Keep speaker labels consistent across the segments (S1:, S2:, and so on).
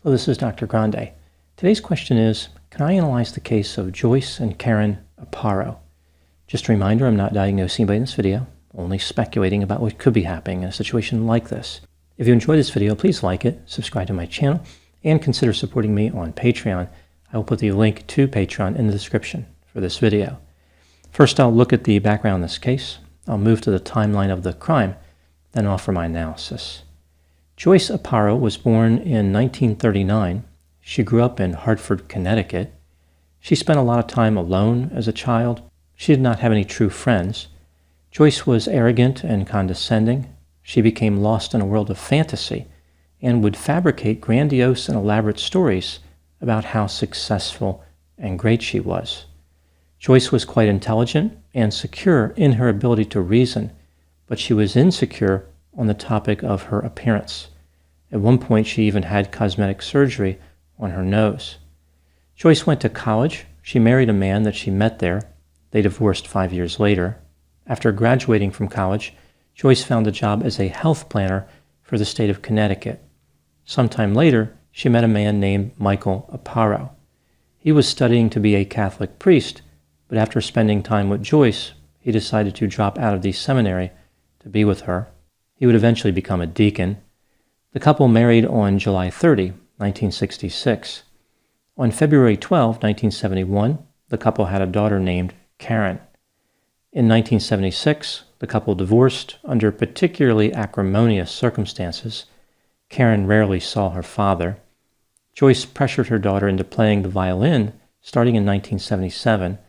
S1: Hello, this is Dr. Grande. Today's question is, can I analyze the case of Joyce and Karin Aparo? Just a reminder, I'm not diagnosing anybody in this video, only speculating about what could be happening in a situation like this. If you enjoyed this video, please like it, subscribe to my channel, and consider supporting me on Patreon. I will put the link to Patreon in the description for this video. First, I'll look at the background in this case. I'll move to the timeline of the crime, then offer my analysis. Joyce Aparo was born in 1939. She grew up in Hartford, Connecticut. She spent a lot of time alone as a child. She did not have any true friends. Joyce was arrogant and condescending. She became lost in a world of fantasy and would fabricate grandiose and elaborate stories about how successful and great she was. Joyce was quite intelligent and secure in her ability to reason, but she was insecure on the topic of her appearance. At one point, she even had cosmetic surgery on her nose. Joyce went to college. She married a man that she met there. They divorced 5 years later. After graduating from college, Joyce found a job as a health planner for the state of Connecticut. Sometime later, she met a man named Michael Aparo. He was studying to be a Catholic priest, but after spending time with Joyce, he decided to drop out of the seminary to be with her. He would eventually become a deacon. The couple married on July 30, 1966. On February 12, 1971, the couple had a daughter named Karin. In 1976, the couple divorced under particularly acrimonious circumstances. Karin rarely saw her father. Joyce pressured her daughter into playing the violin starting in 1977.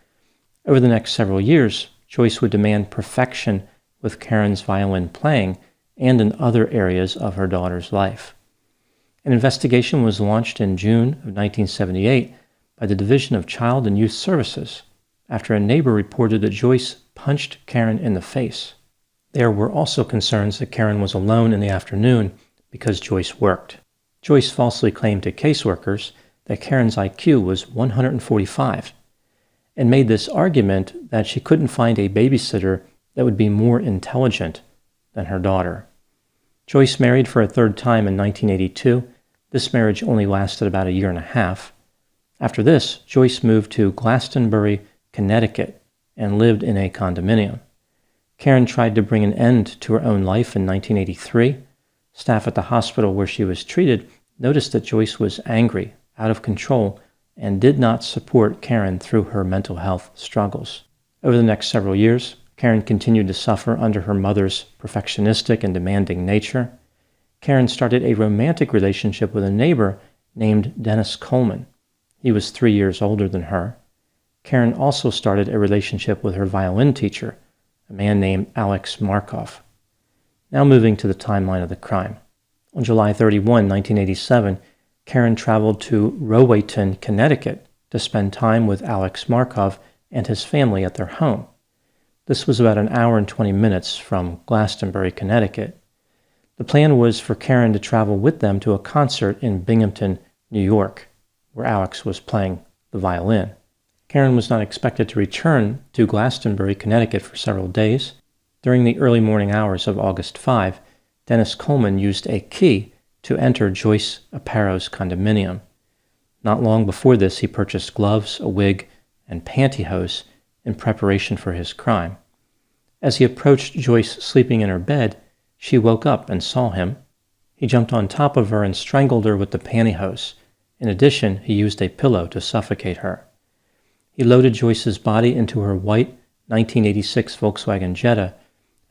S1: Over the next several years, Joyce would demand perfection with Karin's violin playing and in other areas of her daughter's life. An investigation was launched in June of 1978 by the Division of Child and Youth Services after a neighbor reported that Joyce punched Karin in the face. There were also concerns that Karin was alone in the afternoon because Joyce worked. Joyce falsely claimed to caseworkers that Karin's IQ was 145 and made this argument that she couldn't find a babysitter that would be more intelligent than her daughter. Joyce married for a third time in 1982. This marriage only lasted about a year and a half. After this, Joyce moved to Glastonbury, Connecticut, and lived in a condominium. Karin tried to bring an end to her own life in 1983. Staff at the hospital where she was treated noticed that Joyce was angry, out of control, and did not support Karin through her mental health struggles. Over the next several years, Karin continued to suffer under her mother's perfectionistic and demanding nature. Karin started a romantic relationship with a neighbor named Dennis Coleman. He was 3 years older than her. Karin also started a relationship with her violin teacher, a man named Alex Markov. Now moving to the timeline of the crime. On July 31, 1987, Karin traveled to Rowayton, Connecticut to spend time with Alex Markov and his family at their home. This was about an hour and 20 minutes from Glastonbury, Connecticut. The plan was for Karin to travel with them to a concert in Binghamton, New York, where Alex was playing the violin. Karin was not expected to return to Glastonbury, Connecticut for several days. During the early morning hours of August 5, Dennis Coleman used a key to enter Joyce Aparo's condominium. Not long before this, he purchased gloves, a wig, and pantyhose in preparation for his crime. As he approached Joyce sleeping in her bed, she woke up and saw him. He jumped on top of her and strangled her with the pantyhose. In addition, he used a pillow to suffocate her. He loaded Joyce's body into her white 1986 Volkswagen Jetta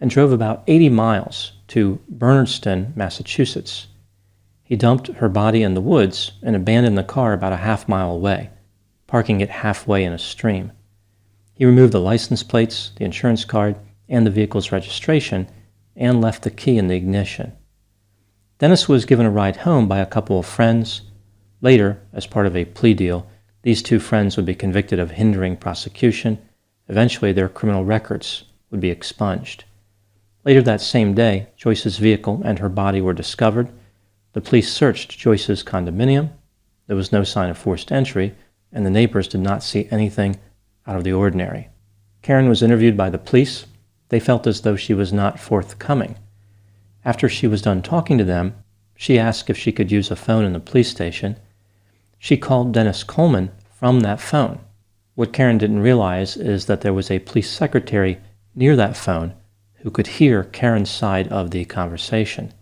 S1: and drove about 80 miles to Bernardston, Massachusetts. He dumped her body in the woods and abandoned the car about a half-mile away, parking it halfway in a stream. He removed the license plates, the insurance card, and the vehicle's registration, and left the key in the ignition. Dennis was given a ride home by a couple of friends. Later, as part of a plea deal, these two friends would be convicted of hindering prosecution. Eventually, their criminal records would be expunged. Later that same day, Joyce's vehicle and her body were discovered. The police searched Joyce's condominium. There was no sign of forced entry, and the neighbors did not see anything out of the ordinary. Karin was interviewed by the police. They felt as though she was not forthcoming. After she was done talking to them, She asked if she could use a phone in the police station. She called Dennis Coleman from that phone. What Karin didn't realize is that there was a police secretary near that phone who could hear Karin's side of the conversation.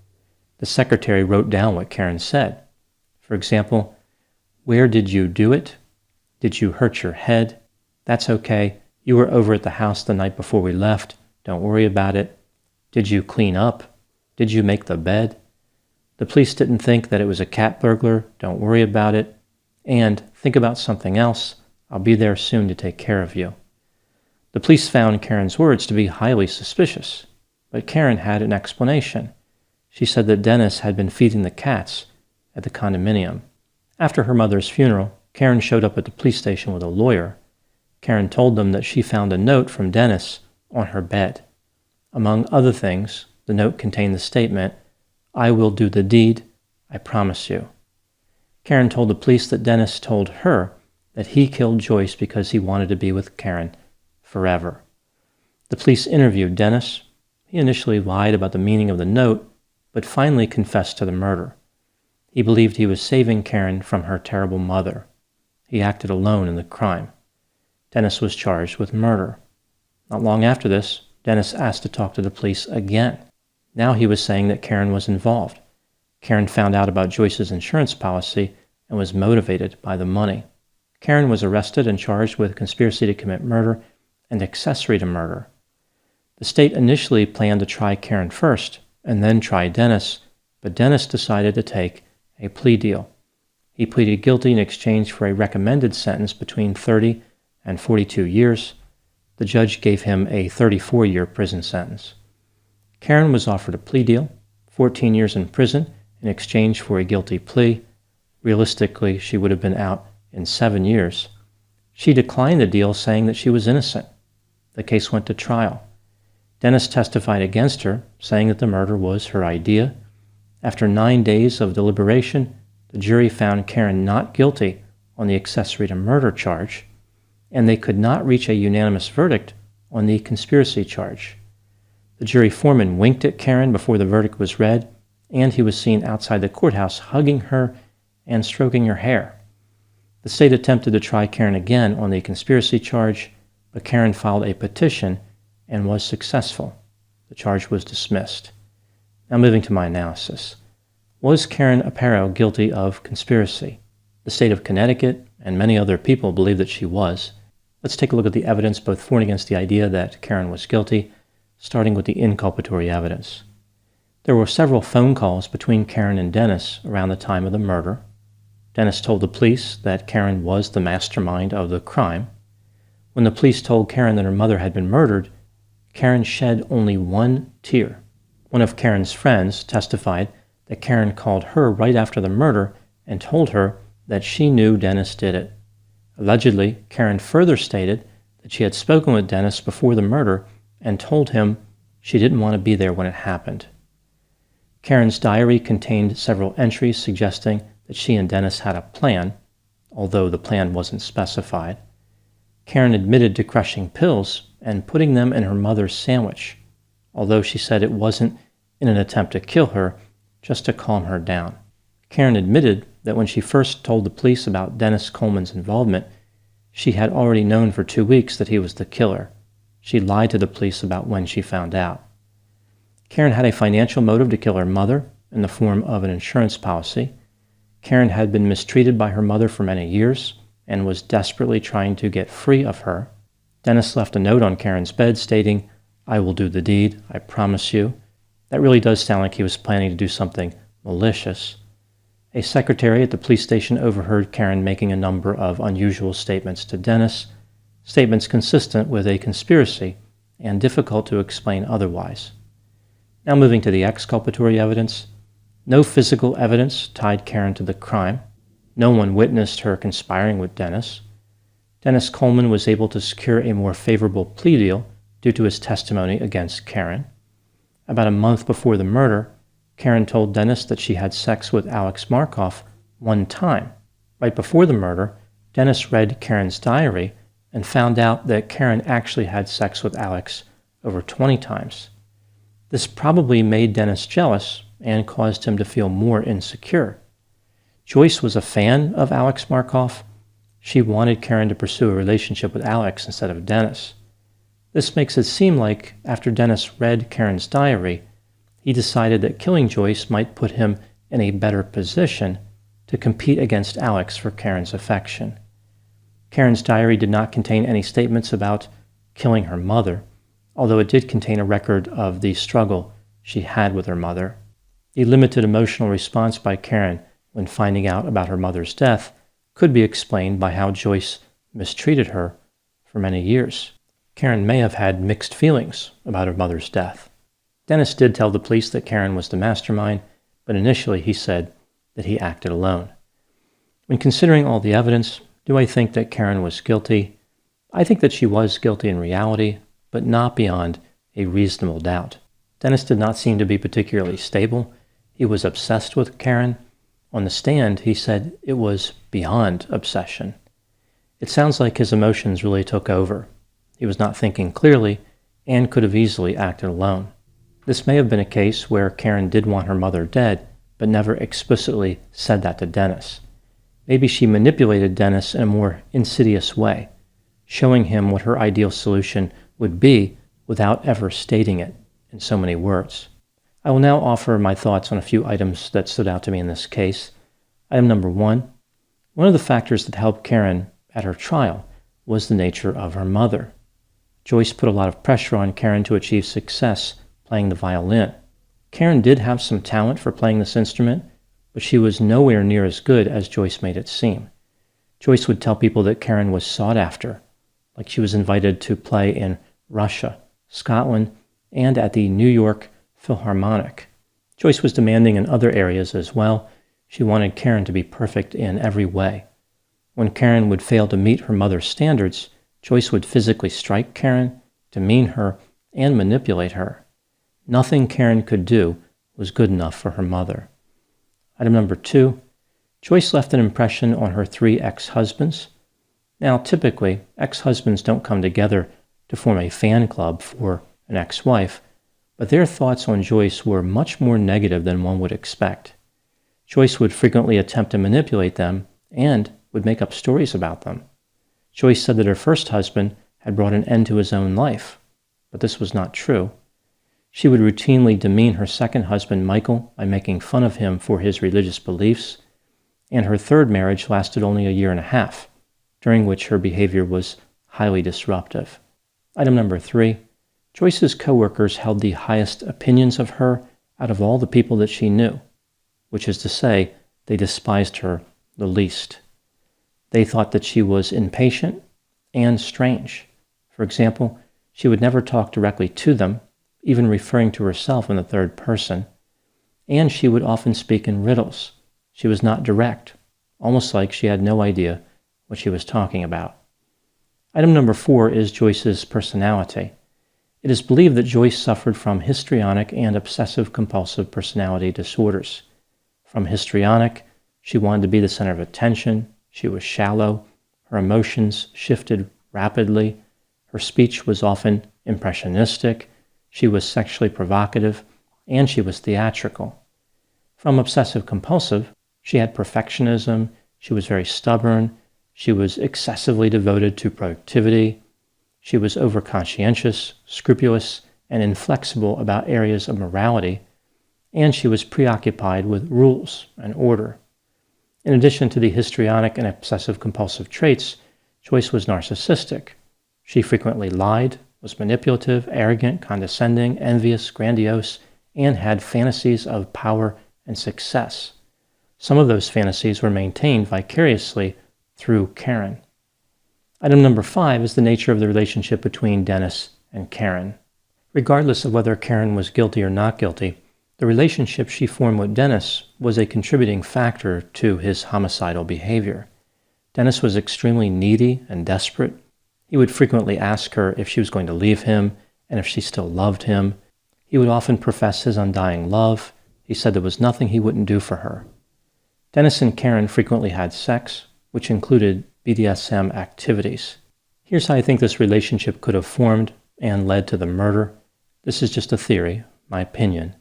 S1: The secretary wrote down what Karin said. For example, "Where did you do it? Did you hurt your head? That's okay. You were over at the house the night before we left. Don't worry about it. Did you clean up? Did you make the bed? The police didn't think that it was a cat burglar. Don't worry about it. And think about something else. I'll be there soon to take care of you." The police found Karin's words to be highly suspicious, but Karin had an explanation. She said that Dennis had been feeding the cats at the condominium. After her mother's funeral, Karin showed up at the police station with a lawyer. Karin told them that she found a note from Dennis on her bed. Among other things, the note contained the statement, "I will do the deed, I promise you." Karin told the police that Dennis told her that he killed Joyce because he wanted to be with Karin forever. The police interviewed Dennis. He initially lied about the meaning of the note, but finally confessed to the murder. He believed he was saving Karin from her terrible mother. He acted alone in the crime. Dennis was charged with murder. Not long after this, Dennis asked to talk to the police again. Now he was saying that Karin was involved. Karin found out about Joyce's insurance policy and was motivated by the money. Karin was arrested and charged with conspiracy to commit murder and accessory to murder. The state initially planned to try Karin first and then try Dennis, but Dennis decided to take a plea deal. He pleaded guilty in exchange for a recommended sentence between 30 and 42 years. The judge gave him a 34-year prison sentence. Karin was offered a plea deal, 14 years in prison in exchange for a guilty plea. Realistically, she would have been out in 7 years. She declined the deal, saying that she was innocent. The case went to trial. Dennis testified against her, saying that the murder was her idea. After 9 days of deliberation, the jury found Karin not guilty on the accessory to murder charge, and they could not reach a unanimous verdict on the conspiracy charge. The jury foreman winked at Karin before the verdict was read, and he was seen outside the courthouse hugging her and stroking her hair. The state attempted to try Karin again on the conspiracy charge, but Karin filed a petition and was successful. The charge was dismissed. Now moving to my analysis. Was Karin Aparo guilty of conspiracy? The state of Connecticut and many other people believe that she was. Let's take a look at the evidence both for and against the idea that Karin was guilty, starting with the inculpatory evidence. There were several phone calls between Karin and Dennis around the time of the murder. Dennis told the police that Karin was the mastermind of the crime. When the police told Karin that her mother had been murdered, Karin shed only one tear. One of Karin's friends testified that Karin called her right after the murder and told her that she knew Dennis did it. Allegedly, Karin further stated that she had spoken with Dennis before the murder and told him she didn't want to be there when it happened. Karin's diary contained several entries suggesting that she and Dennis had a plan, although the plan wasn't specified. Karin admitted to crushing pills and putting them in her mother's sandwich, although she said it wasn't in an attempt to kill her, just to calm her down. Karin admitted that when she first told the police about Dennis Coleman's involvement, she had already known for 2 weeks that he was the killer. She lied to the police about when she found out. Karin had a financial motive to kill her mother in the form of an insurance policy. Karin had been mistreated by her mother for many years and was desperately trying to get free of her. Dennis left a note on Karin's bed stating, "I will do the deed, I promise you." That really does sound like he was planning to do something malicious. A secretary at the police station overheard Karin making a number of unusual statements to Dennis, statements consistent with a conspiracy and difficult to explain otherwise. Now moving to the exculpatory evidence. No physical evidence tied Karin to the crime. No one witnessed her conspiring with Dennis. Dennis Coleman was able to secure a more favorable plea deal due to his testimony against Karin. About a month before the murder, Karin told Dennis that she had sex with Alex Markoff one time. Right before the murder, Dennis read Karin's diary and found out that Karin actually had sex with Alex over 20 times. This probably made Dennis jealous and caused him to feel more insecure. Joyce was a fan of Alex Markoff. She wanted Karin to pursue a relationship with Alex instead of Dennis. This makes it seem like after Dennis read Karin's diary, he decided that killing Joyce might put him in a better position to compete against Alex for Karin's affection. Karin's diary did not contain any statements about killing her mother, although it did contain a record of the struggle she had with her mother. The limited emotional response by Karin when finding out about her mother's death could be explained by how Joyce mistreated her for many years. Karin may have had mixed feelings about her mother's death. Dennis did tell the police that Karin was the mastermind, but initially he said that he acted alone. When considering all the evidence, do I think that Karin was guilty? I think that she was guilty in reality, but not beyond a reasonable doubt. Dennis did not seem to be particularly stable. He was obsessed with Karin. On the stand, he said it was beyond obsession. It sounds like his emotions really took over. He was not thinking clearly and could have easily acted alone. This may have been a case where Karin did want her mother dead, but never explicitly said that to Dennis. Maybe she manipulated Dennis in a more insidious way, showing him what her ideal solution would be without ever stating it in so many words. I will now offer my thoughts on a few items that stood out to me in this case. Item number one of the factors that helped Karin at her trial was the nature of her mother. Joyce put a lot of pressure on Karin to achieve success playing the violin. Karin did have some talent for playing this instrument, but she was nowhere near as good as Joyce made it seem. Joyce would tell people that Karin was sought after, like she was invited to play in Russia, Scotland, and at the New York Philharmonic. Joyce was demanding in other areas as well. She wanted Karin to be perfect in every way. When Karin would fail to meet her mother's standards, Joyce would physically strike Karin, demean her, and manipulate her. Nothing Karin could do was good enough for her mother. Item number two, Joyce left an impression on her 3 ex-husbands. Now, typically, ex-husbands don't come together to form a fan club for an ex-wife, but their thoughts on Joyce were much more negative than one would expect. Joyce would frequently attempt to manipulate them and would make up stories about them. Joyce said that her first husband had brought an end to his own life, but this was not true. She would routinely demean her second husband, Michael, by making fun of him for his religious beliefs, and her third marriage lasted only a year and a half, during which her behavior was highly disruptive. Item number 3, Joyce's coworkers held the highest opinions of her out of all the people that she knew, which is to say, they despised her the least. They thought that she was impatient and strange. For example, she would never talk directly to them, even referring to herself in the third person, and she would often speak in riddles. She was not direct, almost like she had no idea what she was talking about. Item number 4 is Joyce's personality. It is believed that Joyce suffered from histrionic and obsessive-compulsive personality disorders. From histrionic, she wanted to be the center of attention, she was shallow, her emotions shifted rapidly, her speech was often impressionistic, she was sexually provocative, and she was theatrical. From obsessive-compulsive, she had perfectionism, she was very stubborn, she was excessively devoted to productivity, she was overconscientious, scrupulous, and inflexible about areas of morality, and she was preoccupied with rules and order. In addition to the histrionic and obsessive-compulsive traits, Joyce was narcissistic. She frequently lied, was manipulative, arrogant, condescending, envious, grandiose, and had fantasies of power and success. Some of those fantasies were maintained vicariously through Karin. Item number 5 is the nature of the relationship between Dennis and Karin. Regardless of whether Karin was guilty or not guilty, the relationship she formed with Dennis was a contributing factor to his homicidal behavior. Dennis was extremely needy and desperate. He would frequently ask her if she was going to leave him and if she still loved him. He would often profess his undying love. He said there was nothing he wouldn't do for her. Dennis and Karin frequently had sex, which included BDSM activities. Here's how I think this relationship could have formed and led to the murder. This is just a theory, my opinion.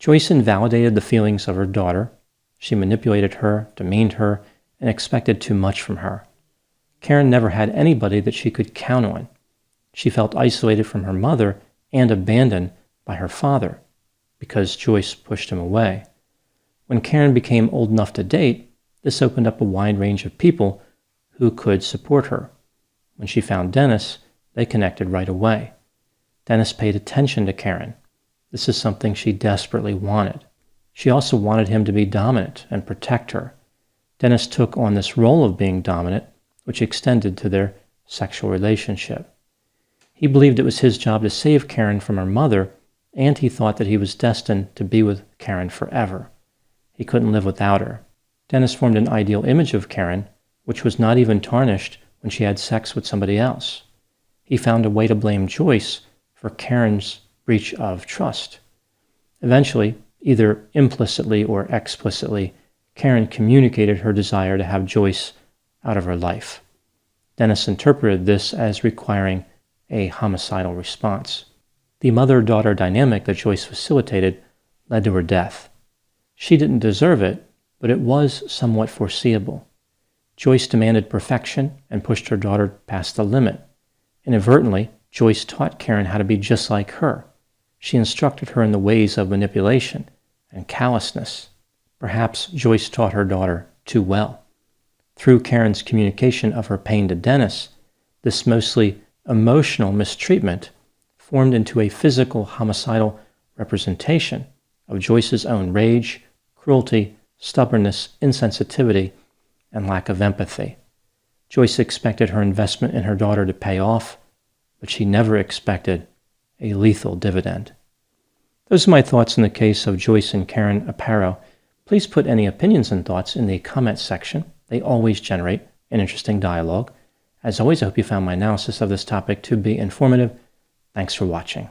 S1: Joyce invalidated the feelings of her daughter. She manipulated her, demeaned her, and expected too much from her. Karin never had anybody that she could count on. She felt isolated from her mother and abandoned by her father because Joyce pushed him away. When Karin became old enough to date, this opened up a wide range of people who could support her. When she found Dennis, they connected right away. Dennis paid attention to Karin. This is something she desperately wanted. She also wanted him to be dominant and protect her. Dennis took on this role of being dominant, which extended to their sexual relationship. He believed it was his job to save Karin from her mother, and he thought that he was destined to be with Karin forever. He couldn't live without her. Dennis formed an ideal image of Karin, which was not even tarnished when she had sex with somebody else. He found a way to blame Joyce for Karin's breach of trust. Eventually, either implicitly or explicitly, Karin communicated her desire to have Joyce out of her life. Dennis interpreted this as requiring a homicidal response. The mother-daughter dynamic that Joyce facilitated led to her death. She didn't deserve it, but it was somewhat foreseeable. Joyce demanded perfection and pushed her daughter past the limit. Inadvertently, Joyce taught Karin how to be just like her. She instructed her in the ways of manipulation and callousness. Perhaps Joyce taught her daughter too well. Through Karin's communication of her pain to Dennis, this mostly emotional mistreatment formed into a physical homicidal representation of Joyce's own rage, cruelty, stubbornness, insensitivity, and lack of empathy. Joyce expected her investment in her daughter to pay off, but she never expected a lethal dividend. Those are my thoughts in the case of Joyce and Karin Aparo. Please put any opinions and thoughts in the comments section. They always generate an interesting dialogue. As always, I hope you found my analysis of this topic to be informative. Thanks for watching.